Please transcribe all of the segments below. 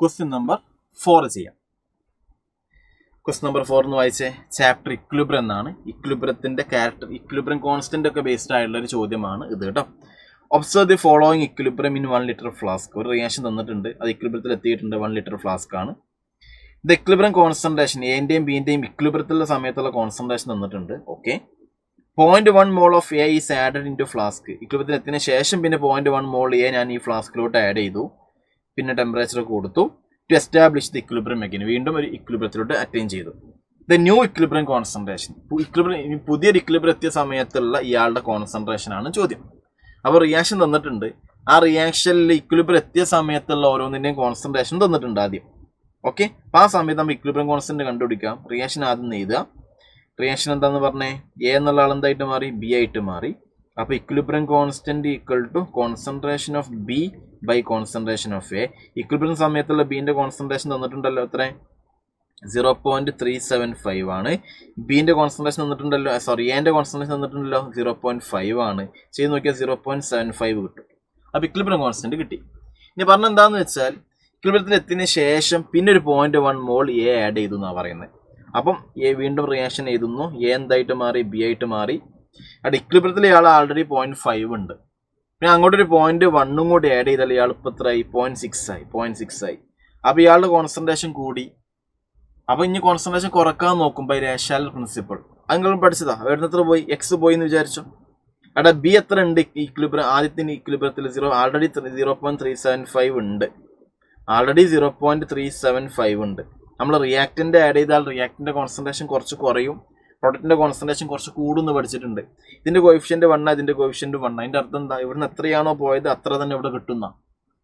Question number 4 ചെയ്യാം. Question number 4 എന്ന് വായിച്ചേ. ചാപ്റ്റർ ഇക്വിലിബ്രിയം എന്നാണ്. ഇക്വിലിബ്രിയത്തിന്റെ ക്യാരക്ടർ, ഇക്വിലിബ്രിയം കോൺസ്റ്റന്റ് ഒക്കെ ബേസ്ഡ് ആയിട്ടുള്ള ഒരു ചോദ്യമാണ് ഇത് കേട്ടോ. Observe the following equilibrium in 1 litre flask. ഒരു റിയാക്ഷൻ തന്നിട്ടുണ്ട്, അത് ഇക്വിലിബ്രിയത്തിൽ എത്തിയിട്ടുണ്ട്. 1 ലിറ്റർ ഫ്ലാസ്ക് ആണ്. ഇത് ഇക്വിലിബ്രിയം കോൺസെൻട്രേഷൻ എൻ്റെയും ബിൻ്റെയും ഇക്വിലിബ്രിയത്തിലുള്ള സമയത്തുള്ള കോൺസെൻട്രേഷൻ തന്നിട്ടുണ്ട്. Okay, 0.1 mole of A is added into flask. ഇക്വിലിബ്രിയത്തിൽ എത്തിയതിനു ശേഷം പിന്നെ 0.1 മോൾ എ ഞാൻ ഈ ഫ്ലാസ്കിലോട്ട് ആഡ് ചെയ്തു. പിന്നെ ടെമ്പറേച്ചർ കൊടുത്തു. To establish the equilibrium again, വീണ്ടും ഒരു ഇക്വിലിബ്രിയത്തിലോട്ട് അറ്റൈൻ ചെയ്തു. ദ ന്യൂ ഇക്വിലിബ്രിയം കോൺസെൻട്രേഷൻ, പുതിയൊരു ഇക്വിലിബ്രിയം എത്തിയ സമയത്തുള്ള ഇയാളുടെ കോൺസെൻട്രേഷൻ ആണ് ചോദ്യം. അപ്പോൾ റിയാക്ഷൻ തന്നിട്ടുണ്ട്. ആ റിയാക്ഷനിൽ ഇക്വിലിബ്രിയം എത്തിയ സമയത്തുള്ള ഓരോന്നിൻ്റെയും കോൺസെൻട്രേഷൻ തന്നിട്ടുണ്ട് ആദ്യം. ഓക്കെ, അപ്പോൾ ആ സമയത്ത് നമ്മൾ ഇക്വിലിബ്രിയം കോൺസ്റ്റന്റ് കണ്ടുപിടിക്കാം. റിയാക്ഷൻ ആദ്യം എഴുതുക. റിയാക്ഷൻ എന്താണെന്ന് പറഞ്ഞേ, എ എന്നുള്ള ആൾ എന്തായിട്ട് മാറി, ബി ആയിട്ട് മാറി. അപ്പോൾ equilibrium constant equal to concentration of B by concentration of A. Equilibrium സമയത്തുള്ള ബിൻ്റെ കോൺസെൻട്രേഷൻ തന്നിട്ടുണ്ടല്ലോ, എത്ര 0.375 ആണ്. ബിൻ്റെ കോൺസെൻട്രേഷൻ തന്നിട്ടുണ്ടല്ലോ, എന്റെ കോൺസെൻട്രേഷൻ തന്നിട്ടുണ്ടല്ലോ 0.5 ആണ്. ചെയ്ത് നോക്കിയാൽ 0.75 കിട്ടും. അപ്പോൾ ഇക്വിലിബ്രിയം കോൺസ്റ്റന്റ് കിട്ടി. ഇനി പറഞ്ഞ എന്താണെന്ന് വെച്ചാൽ ഇക്വിലിബ്രിയത്തിൽ എത്തിയതിന് ശേഷം പിന്നെ ഒരു 0.1 മോൾ എ ആഡ് ചെയ്തു എന്നാണ് പറയുന്നത്. അപ്പം എ വീണ്ടും റിയാക്ഷൻ എഴുതുന്നു. എ എന്തായിട്ട് മാറി, ബി ആയിട്ട് മാറി. അവിടെ ഇക്വിലിബ്രിയത്തിൽ ഇയാൾ ആൾറെഡി 0.5 ഉണ്ട്. പിന്നെ അങ്ങോട്ടൊരു 0.1 കൂടി ആഡ് ചെയ്താൽ ഇയാൾ ഇപ്പോൾ എത്രയായി, 0.6 ആയി. അപ്പോൾ ഇയാളുടെ കോൺസെൻട്രേഷൻ കൂടി. അപ്പോൾ ഇനി കോൺസെൻട്രേഷൻ കുറക്കാൻ നോക്കും ബൈ റേഷ്യാൽ പ്രിൻസിപ്പിൾ. അതെങ്കിലും പഠിച്ചതാ. എവിടെ എത്ര പോയി, എക്സ് പോയി എന്ന് വിചാരിച്ചു. അവിടെ ബി എത്ര ഉണ്ട് ഇക്വിലിബ്രിയം, ആദ്യത്തിന് ഇക്വിലിബ്രിയത്തിൽ ആൾറെഡി 0.375 ഉണ്ട്. ആൾറെഡി 0.375 ഉണ്ട്. നമ്മൾ റിയാക്റ്റൻ്റ് ആഡ് ചെയ്താൽ റിയാക്റ്റിൻ്റെ കോൺസെൻട്രേഷൻ കുറച്ച് കുറയും, പ്രൊഡക്റ്റിൻ്റെ കോൺസെൻട്രേഷൻ കുറച്ച് കൂടുമെന്ന് പഠിച്ചിട്ടുണ്ട്. ഇതിൻ്റെ കോയിഫിഷ്യൻ്റ് 1, ഇതിൻ്റെ കോയിഫിഷ്യൻ്റ് 1. അതിൻ്റെ അർത്ഥം എന്താ, ഇവിടുന്ന് എത്രയാണോ പോയത് അത്ര തന്നെ ഇവിടെ കിട്ടുന്ന.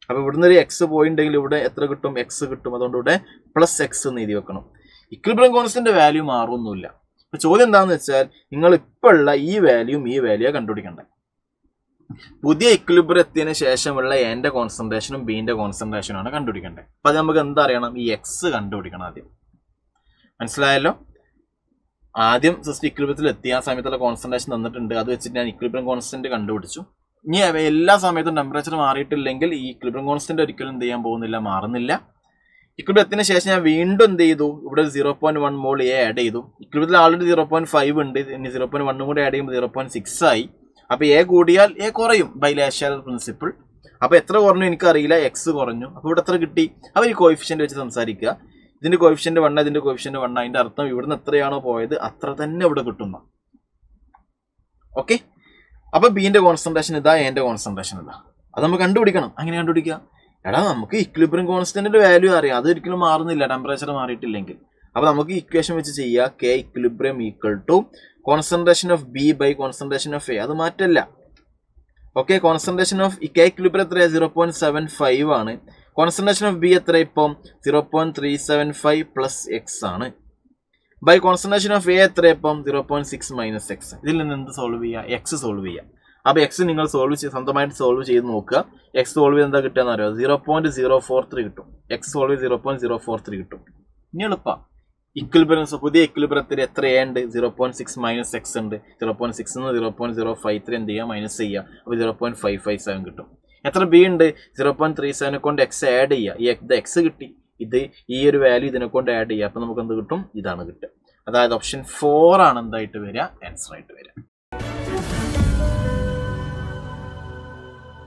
അപ്പോൾ ഇവിടുന്ന് ഒരു എക്സ് പോയിട്ടുണ്ടെങ്കിൽ ഇവിടെ എത്ര കിട്ടും, എക്സ് കിട്ടും. അതുകൊണ്ട് ഇവിടെ പ്ലസ് എക്സ് എന്ന് എഴുതി വെക്കണം. ഇക്വിലിബ്രിയം കോൺസ്റ്റന്റ് വാല്യൂ മാറുമൊന്നുമില്ല. അപ്പോൾ ചോദ്യം എന്താണെന്ന് വെച്ചാൽ നിങ്ങൾ ഇപ്പോൾ ഉള്ള ഈ വാല്യൂ കണ്ടുപിടിക്കണ്ടേ. പുതിയ ഇക്വിലിബ്രിയം എത്തിയതിന് ശേഷമുള്ള എൻ്റെ കോൺസെൻട്രേഷനും ബിൻ്റെ കോൺസെൻട്രേഷനും ആണ് കണ്ടുപിടിക്കേണ്ടത്. അപ്പോൾ അത് നമുക്ക് എന്താ അറിയണം, ഈ എക്സ് കണ്ടുപിടിക്കണം ആദ്യം. മനസ്സിലായല്ലോ. ആദ്യം ജസ്റ്റ് ഇക്വിലിബ്രിയത്തിൽ എത്തിയ സമയത്തുള്ള കോൺസെൻട്രേഷൻ തന്നിട്ടുണ്ട്. അത് വെച്ചിട്ട് ഞാൻ ഇക്വിലിബ്രിയം കോൺസ്റ്റന്റ് കണ്ടുപിടിച്ചു. ഇനി എല്ലാ സമയത്തും ടെമ്പറേച്ചർ മാറിയിട്ടില്ലെങ്കിൽ ഈ ഇക്വിലിബ്രിയം കോൺസ്റ്റന്റ് ഒരിക്കലും എന്ത് ചെയ്യാൻ പോകുന്നില്ല, മാറുന്നില്ല. ഇക്വിലിബ്രിയത്തിന് ശേഷം ഞാൻ വീണ്ടും എന്ത് ചെയ്തു, ഇവിടെ 0.1 മോൾ എ ആഡ് ചെയ്തു. ഇക്വിലിബ്രിയത്തിൽ ആൾറെഡി 0.5 ഉണ്ട്. ഇനി 0.1 കൂടി ആഡ് ചെയ്യുമ്പോൾ 0.6 ആയി. അപ്പോൾ എ കൂടിയാൽ എ കുറയും ബൈ റേഷ്യാൽ പ്രിൻസിപ്പിൾ. അപ്പോൾ എത്ര കുറഞ്ഞു എനിക്കറിയില്ല, എക്സ് കുറഞ്ഞു. അപ്പോൾ ഇവിടെ എത്ര കിട്ടി, അപ്പോൾ ഈ കോയിഫിഷ്യൻ്റ് വെച്ച് സംസാരിക്കുക. ഇതിൻ്റെ കോയിഫിഷ്യൻ്റ് 1, ഇതിൻ്റെ കോയിഫിഷ്യൻ്റ് 1. അതിൻ്റെ അർത്ഥം ഇവിടുന്ന് എത്രയാണോ പോയത് അത്ര തന്നെ ഇവിടെ കിട്ടുന്ന. ഓക്കെ, അപ്പോൾ ബിൻ്റെ കോൺസെൻട്രേഷൻ ഇതാ, എൻ്റെ കോൺസെൻട്രേഷൻ ഇതാ. അത് നമുക്ക് കണ്ടുപിടിക്കണം. അങ്ങനെ കണ്ടുപിടിക്കുക. എടാ നമുക്ക് ഇക്വിലിബ്രിയം കോൺസ്റ്റന്റിന്റെ വാല്യൂ അറിയാം, അത് ഒരിക്കലും മാറുന്നില്ല ടെമ്പറേച്ചർ മാറിയിട്ടില്ലെങ്കിൽ. അപ്പോൾ നമുക്ക് ഇക്വേഷൻ വെച്ച് ചെയ്യുക. K equilibrium equal to concentration of B by concentration of A. അത് മാറ്റല്ല. Okay, concentration of K equilibrium എത്രയാണ്, 0.75 ആണ്. കോൺസെൻട്രേഷൻ ഓഫ് ബി എത്ര, ഇപ്പം 0.375 പ്ലസ് എക്സ് ആണ്. ബൈ കോൺസെൻട്രേഷൻ ഓഫ് എ എത്ര, ഇപ്പം 0.6 മൈനസ് എക്സ്. ഇതിൽ നിന്ന് എന്ത് സോൾവ് ചെയ്യുക, എക്സ് സോൾവ് ചെയ്യുക. അപ്പോൾ എക്സ് നിങ്ങൾ സ്വന്തമായിട്ട് സോൾവ് ചെയ്ത് നോക്കുക. എക്സ് സോൾവ് ചെയ്ത് എന്താ കിട്ടുക അറിയാം, 0.043 കിട്ടും. എക്സ് സോൾവ് ചെയ്ത് 0.043 കിട്ടും. ഇനി എളുപ്പം ഇക്വിലിബ്രിയം, പുതിയ ഇക്വിലിബ്രിയത്തിൽ എത്ര എ ഉണ്ട്, 0.6 മൈനസ് എക്സ് ഉണ്ട്. 0.6 നിന്ന് 0.053 എന്ത് ചെയ്യുക, മൈനസ് ചെയ്യുക. അപ്പോൾ 0.557 കിട്ടും. എത്ര ബി ഉണ്ട്, 0.37 കൊണ്ട് എക്സ് ആഡ് ചെയ്യുക. ഇത് എക്സ് കിട്ടി. ഇത് ഈ ഒരു വാല്യൂ ഇതിനെ കൊണ്ട് ആഡ് ചെയ്യുക. അപ്പോൾ നമുക്ക് എന്ത് കിട്ടും, ഇതാണ് കിട്ടുക. അതായത് ഓപ്ഷൻ 4 ആണ് എന്തായിട്ട് വരിക, ആൻസർ ആയിട്ട് വരിക.